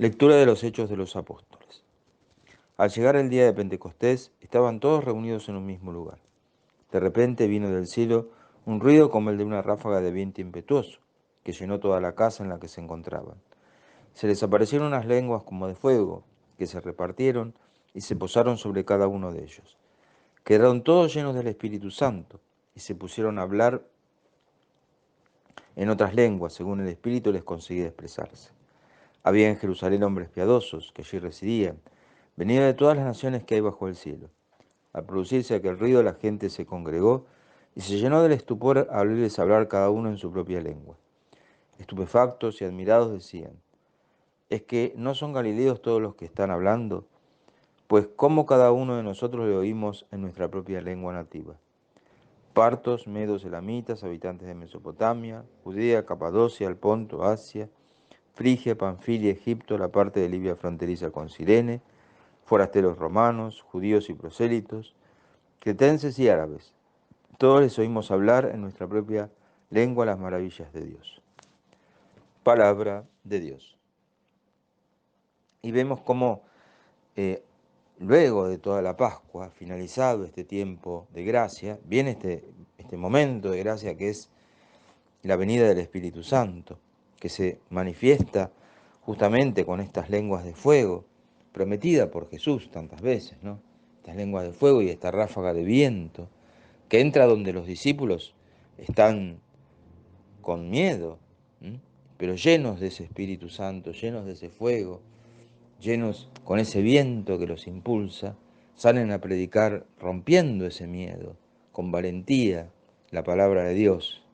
Lectura de los Hechos de los Apóstoles. Al llegar el día de Pentecostés, estaban todos reunidos en un mismo lugar. De repente vino del cielo un ruido como el de una ráfaga de viento impetuoso, que llenó toda la casa en la que se encontraban. Se les aparecieron unas lenguas como de fuego, que se repartieron y se posaron sobre cada uno de ellos. Quedaron todos llenos del Espíritu Santo y se pusieron a hablar en otras lenguas, según el Espíritu les concedía expresarse. Había en Jerusalén hombres piadosos que allí residían, venidos de todas las naciones que hay bajo el cielo. Al producirse aquel ruido, la gente se congregó y se llenó del estupor al oírles hablar cada uno en su propia lengua. Estupefactos y admirados decían: ¿es que no son galileos todos los que están hablando? Pues cómo cada uno de nosotros le oímos en nuestra propia lengua nativa. Partos, medos, elamitas, habitantes de Mesopotamia, Judea, Capadocia, el Ponto, Asia, Frigia, Panfilia, Egipto, la parte de Libia fronteriza con Cirene, forasteros romanos, judíos y prosélitos, cretenses y árabes. Todos les oímos hablar en nuestra propia lengua las maravillas de Dios. Palabra de Dios. Y vemos cómo eh, luego de toda la Pascua, finalizado este tiempo de gracia, viene este momento de gracia que es la venida del Espíritu Santo, que se manifiesta justamente con estas lenguas de fuego, prometida por Jesús tantas veces, ¿no? Estas lenguas de fuego y esta ráfaga de viento, que entra donde los discípulos están con miedo, pero llenos de ese Espíritu Santo, llenos de ese fuego, llenos con ese viento que los impulsa, salen a predicar rompiendo ese miedo, con valentía, la palabra de Dios,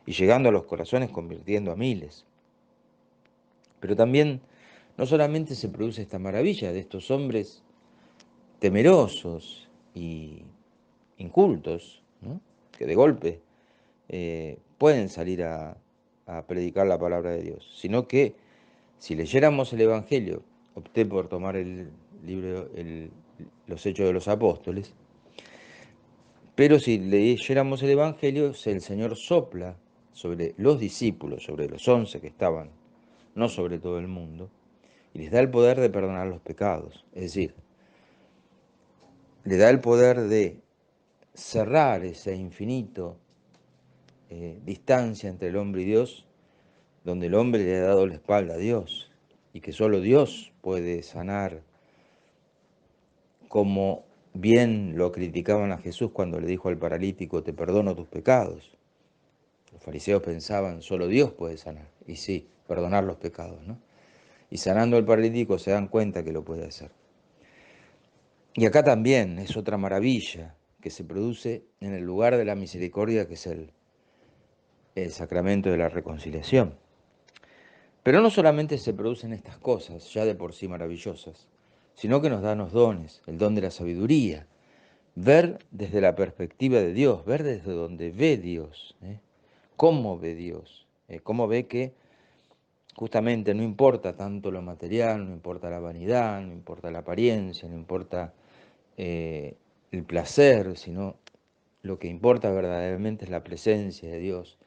y llegando a los corazones convirtiendo a miles. Pero también no solamente se produce esta maravilla de estos hombres temerosos y incultos, ¿no?, que de golpe pueden salir a predicar la palabra de Dios, sino que si leyéramos el Evangelio, opté por tomar el libro, los Hechos de los Apóstoles, pero si leyéramos el Evangelio, el Señor sopla sobre los discípulos, sobre los 11 que estaban, no sobre todo el mundo, y les da el poder de perdonar los pecados. Es decir, le da el poder de cerrar ese infinito distancia entre el hombre y Dios, donde el hombre le ha dado la espalda a Dios, y que solo Dios puede sanar, como bien lo criticaban a Jesús cuando le dijo al paralítico: te perdono tus pecados. Los fariseos pensaban, solo Dios puede sanar, y sí, perdonar los pecados, ¿no? Y sanando al paralítico se dan cuenta que lo puede hacer. Y acá también es otra maravilla que se produce en el lugar de la misericordia, que es el sacramento de la reconciliación. Pero no solamente se producen estas cosas, ya de por sí maravillosas, sino que nos da los dones, el don de la sabiduría, ver desde la perspectiva de Dios, ver desde donde ve Dios, cómo ve Dios, cómo ve que justamente no importa tanto lo material, no importa la vanidad, no importa la apariencia, no importa el placer, sino lo que importa verdaderamente es la presencia de Dios,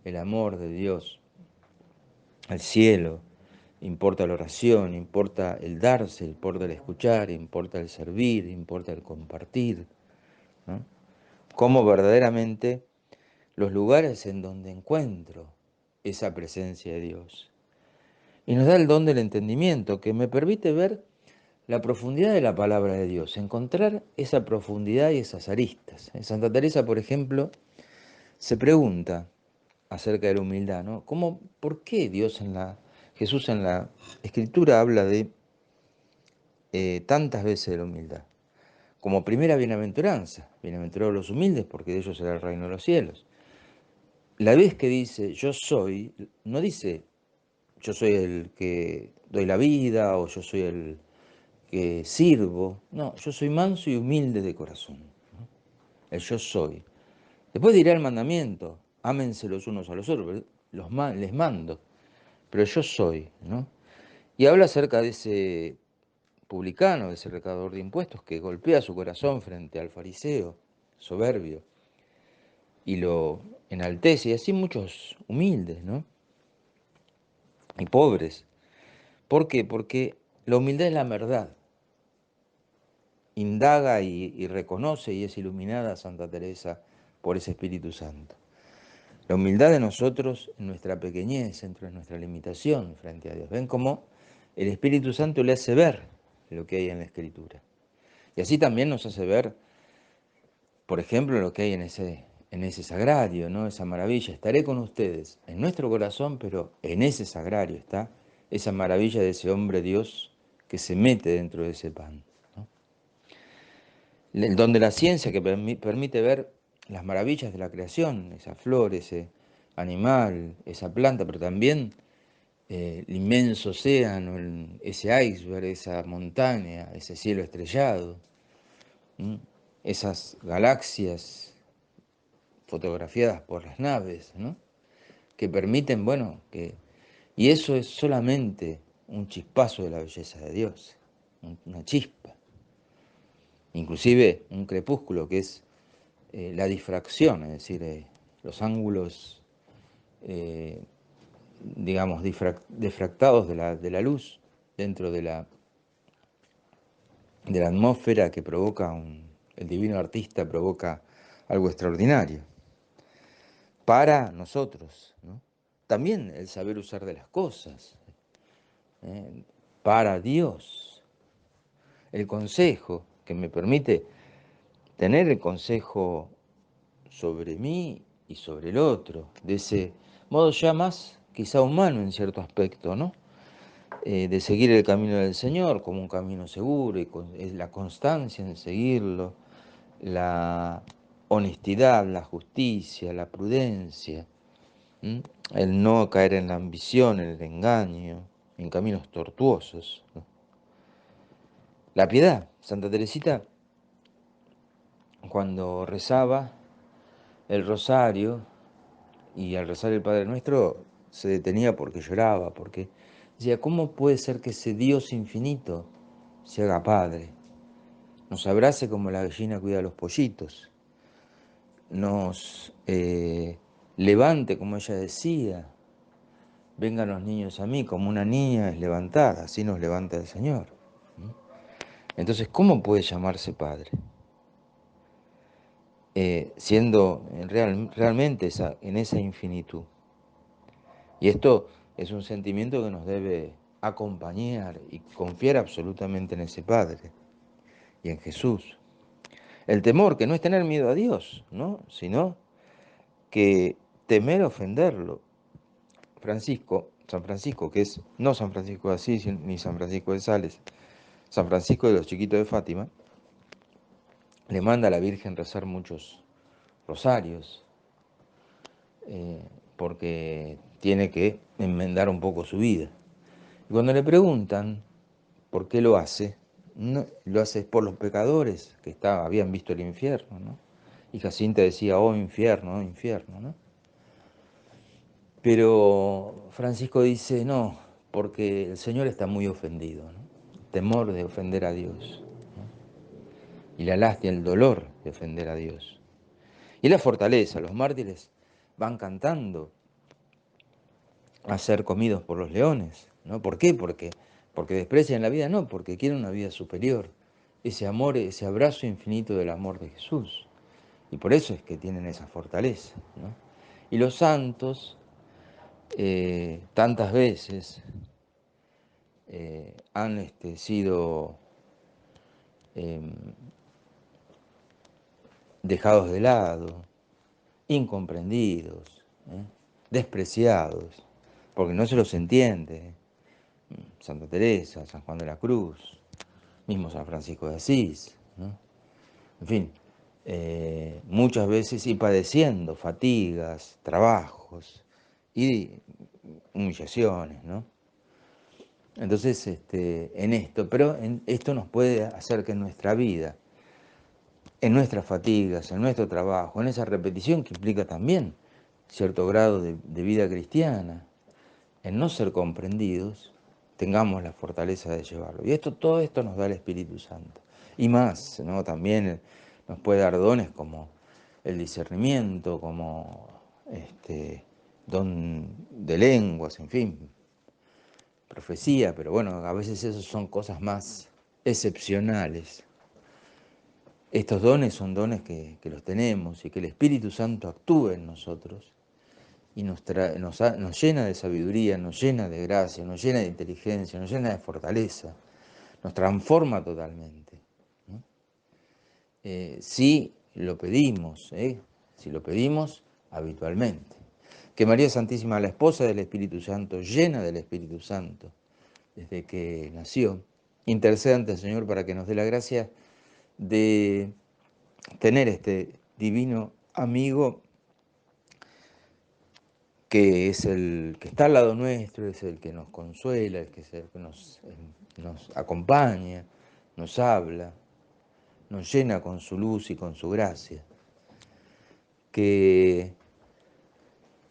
el amor de Dios, el cielo. Importa la oración, importa el darse, importa el escuchar, importa el servir, importa el compartir, ¿no? Cómo verdaderamente los lugares en donde encuentro esa presencia de Dios. Y nos da el don del entendimiento, que me permite ver la profundidad de la palabra de Dios, encontrar esa profundidad y esas aristas. En Santa Teresa, por ejemplo, se pregunta acerca de la humildad, ¿no? ¿Por qué Jesús en la Escritura habla de tantas veces de la humildad? Como primera bienaventuranza, bienaventurados los humildes, porque de ellos será el reino de los cielos. La vez que dice yo soy, no dice yo soy el que doy la vida o yo soy el que sirvo. No, yo soy manso y humilde de corazón, ¿no? El yo soy. Después dirá el mandamiento, ámense los unos a los otros, les mando, pero yo soy, ¿no? Y habla acerca de ese publicano, de ese recaudador de impuestos que golpea su corazón frente al fariseo, soberbio, y lo enaltece, y así muchos humildes, ¿no?, y pobres. ¿Por qué? Porque la humildad es la verdad. Indaga y reconoce y es iluminada Santa Teresa por ese Espíritu Santo. La humildad de nosotros en nuestra pequeñez, en nuestra limitación frente a Dios. ¿Ven cómo el Espíritu Santo le hace ver lo que hay en la Escritura? Y así también nos hace ver, por ejemplo, lo que hay en ese sagrario, ¿no? Esa maravilla. Estaré con ustedes en nuestro corazón, pero en ese sagrario está esa maravilla de ese hombre Dios que se mete dentro de ese pan, ¿no? El don de la ciencia que permite ver las maravillas de la creación, esa flor, ese animal, esa planta, pero también el inmenso océano, ese iceberg, esa montaña, ese cielo estrellado, ¿m? Esas galaxias fotografiadas por las naves, ¿no? Que permiten, bueno, y eso es solamente un chispazo de la belleza de Dios, una chispa, inclusive un crepúsculo que es la difracción, es decir, los ángulos, eh, digamos, difractados de la luz dentro de la atmósfera que provoca el divino artista provoca algo extraordinario para nosotros, ¿no? También el saber usar de las cosas, ¿eh? Para Dios, el consejo que me permite tener el consejo sobre mí y sobre el otro, de ese modo ya más quizá humano en cierto aspecto, ¿no? De seguir el camino del Señor como un camino seguro y es la constancia en seguirlo, la honestidad, la justicia, la prudencia, ¿m? El no caer en la ambición, en el engaño, en caminos tortuosos, ¿no? La piedad. Santa Teresita, cuando rezaba el rosario y al rezar el Padre Nuestro, se detenía porque lloraba, porque decía, ¿cómo puede ser que ese Dios infinito se haga Padre? Nos abrace como la gallina cuida a los pollitos, nos levante, como ella decía, vengan los niños a mí, como una niña es levantada, así nos levanta el Señor. Entonces, ¿cómo puede llamarse Padre? Siendo realmente en esa infinitud. Y esto es un sentimiento que nos debe acompañar y confiar absolutamente en ese Padre y en Jesús. El temor, que no es tener miedo a Dios, ¿no? Sino que temer ofenderlo. San Francisco, que es no San Francisco de Asís ni San Francisco de Sales, San Francisco de los Chiquitos de Fátima, le manda a la Virgen rezar muchos rosarios, porque tiene que enmendar un poco su vida. Y cuando le preguntan por qué lo hace, no, lo hace por los pecadores que habían visto el infierno, ¿no? Y Jacinta decía, oh infierno, ¿no? Pero Francisco dice, no, porque el Señor está muy ofendido, ¿no? Temor de ofender a Dios, ¿no? Y la lástima, el dolor de ofender a Dios. Y la fortaleza, los mártires van cantando a ser comidos por los leones, ¿no? ¿Por qué? Porque desprecian la vida, no, porque quieren una vida superior. Ese amor, ese abrazo infinito del amor de Jesús. Y por eso es que tienen esa fortaleza, ¿no? Y los santos, tantas veces, han sido eh, dejados de lado, incomprendidos, despreciados, porque no se los entiende. Santa Teresa, San Juan de la Cruz, mismo San Francisco de Asís, ¿no? En fin, muchas veces y padeciendo fatigas, trabajos y humillaciones, ¿no? Entonces, en esto, pero esto nos puede hacer que en nuestra vida, en nuestras fatigas, en nuestro trabajo, en esa repetición que implica también cierto grado de vida cristiana, en no ser comprendidos, tengamos la fortaleza de llevarlo. Y todo esto nos da el Espíritu Santo. Y más, ¿no? También nos puede dar dones como el discernimiento, como don de lenguas, en fin, profecía, pero bueno, a veces esas son cosas más excepcionales. Estos dones son dones que los tenemos y que el Espíritu Santo actúe en nosotros y nos llena de sabiduría, nos llena de gracia, nos llena de inteligencia, nos llena de fortaleza, nos transforma totalmente, ¿no? Si lo pedimos, si lo pedimos habitualmente. Que María Santísima, la esposa del Espíritu Santo, llena del Espíritu Santo desde que nació, interceda ante el Señor para que nos dé la gracia de tener este divino amigo que es el que está al lado nuestro, es el que nos consuela, es el que nos acompaña, nos habla, nos llena con su luz y con su gracia. Que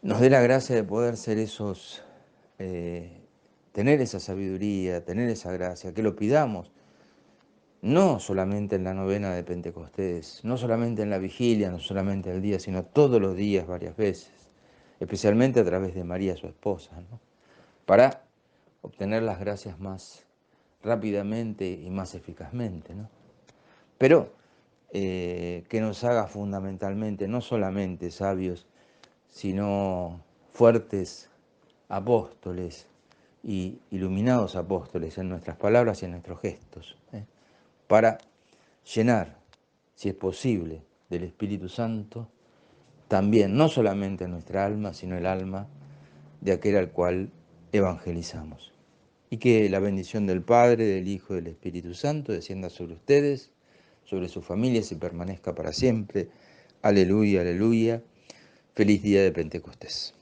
nos dé la gracia de poder ser esos, tener esa sabiduría, tener esa gracia, que lo pidamos, no solamente en la novena de Pentecostés, no solamente en la vigilia, no solamente el día, sino todos los días, varias veces, especialmente a través de María, su esposa, ¿no? Para obtener las gracias más rápidamente y más eficazmente, ¿no? Pero que nos haga fundamentalmente, no solamente sabios, sino fuertes apóstoles y iluminados apóstoles en nuestras palabras y en nuestros gestos, para llenar, si es posible, del Espíritu Santo, también, no solamente nuestra alma, sino el alma de aquel al cual evangelizamos. Y que la bendición del Padre, del Hijo y del Espíritu Santo descienda sobre ustedes, sobre sus familias y permanezca para siempre. Aleluya, aleluya. Feliz día de Pentecostés.